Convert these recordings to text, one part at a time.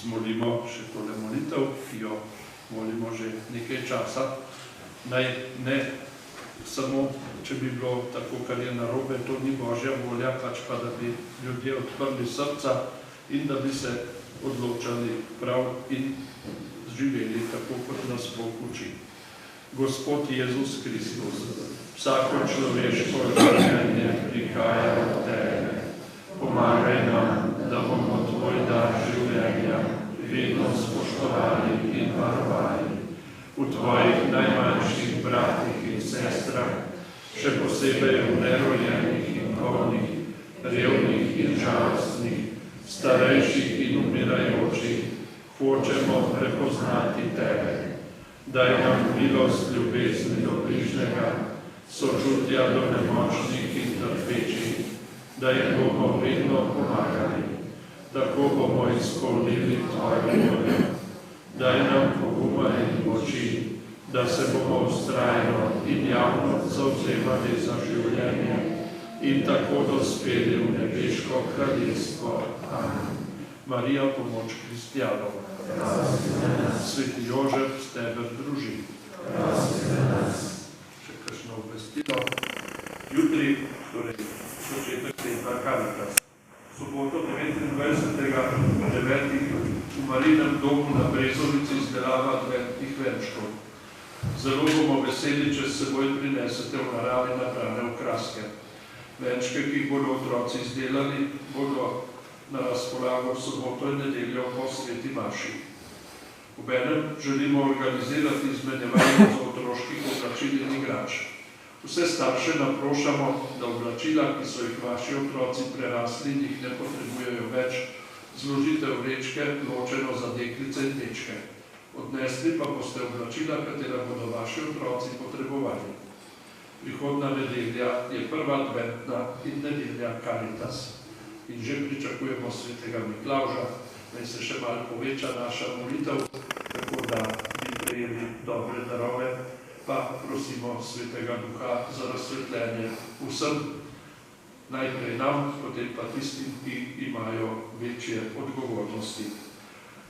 zmolimo še tole molitev, ki jo molimo že nekaj časa. Naj ne samo, če bi bilo tako, kar je narobe, to ni Božja volja, pač pa, da bi ljudje odprli srca in da bi se odločali prav in živeli tako, kot nas Bog uči. Gospod Jezus Kristus, vsako človeško življenje prihaja od Tebe. Pomagaj nam, da bomo Tvoj dar življenja vedno spoštovali in varovali. V Tvojih najmanjših bratih in sestrah, še posebej v nerojenih in bolnih, revnih in žalostnih, starejših in umirajočih, hočemo prepoznati Tebe. Daj nam milost ljubezni do bližnjega, sočutja do nemočnih in trpečih, da jim bomo vedno pomagali. Tako bomo izpolnili Tvojo voljo. Daj nam poguma in moči, da se bomo vztrajno in javno zavzemali za življenje in tako dospeli v nebeško kraljestvo. Amen. Marija, pomoč kristjanov. Sveti Jožef, steber družin. Še kakšno obvestilo. Jutri, torej začetek tedna Karitas. Soboto 29.9. v Marinem domu na Brezovici izdelava adventnih venčkov. Zelo bomo veseli, če s seboj prinesete v naravi nabrane okraske. Venčke, ki jih bodo otroci izdelali, bodo na razpolago v soboto in nedeljo po sveti maši. Obenem želimo organizirati izmenjevanje za otroških oblačil in igrač. Vse starše naprošamo, da oblačila, ki so jih vaši otroci prerasli in jih ne potrebujejo več, zložite v vrečke, ločeno za deklice in dečke. Odnesli pa boste oblačila, katera bodo vaši otroci potrebovali. Prihodna nedelja je prva adventna in nedelja Karitas. In že pričakujemo svetega Miklavža, naj se še malo poveča naša molitev, tako da bi prejeli dobre darove, pa prosimo svetega Duha za razsvetljenje vsem, najprej nam, potem pa tistim, ki imajo večje odgovornosti.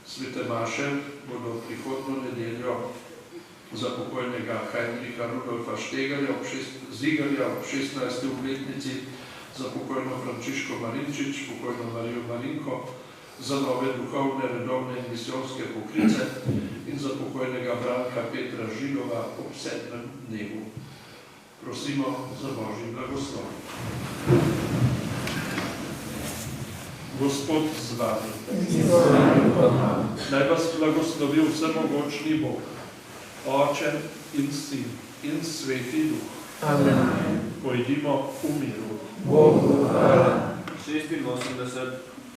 Svete maše bodo prihodno nedeljo za pokojnega Heinricha Rudolfa Štegarja ob 16. obletnici, za pokojno Frančiško Marinčič, pokojno Marijo Marinko, za nove duhovne, redovne in misijonske poklice in za pokojnega Branka Petra Žilova ob 7. dnevu. Prosimo za Božji blagoslov. Gospod z vami. Naj vas blagoslovi vsemogočni Bog, Oče in Sin in Sveti Duh. Amen. Pojdimo v miru. Bogu hvala. 86.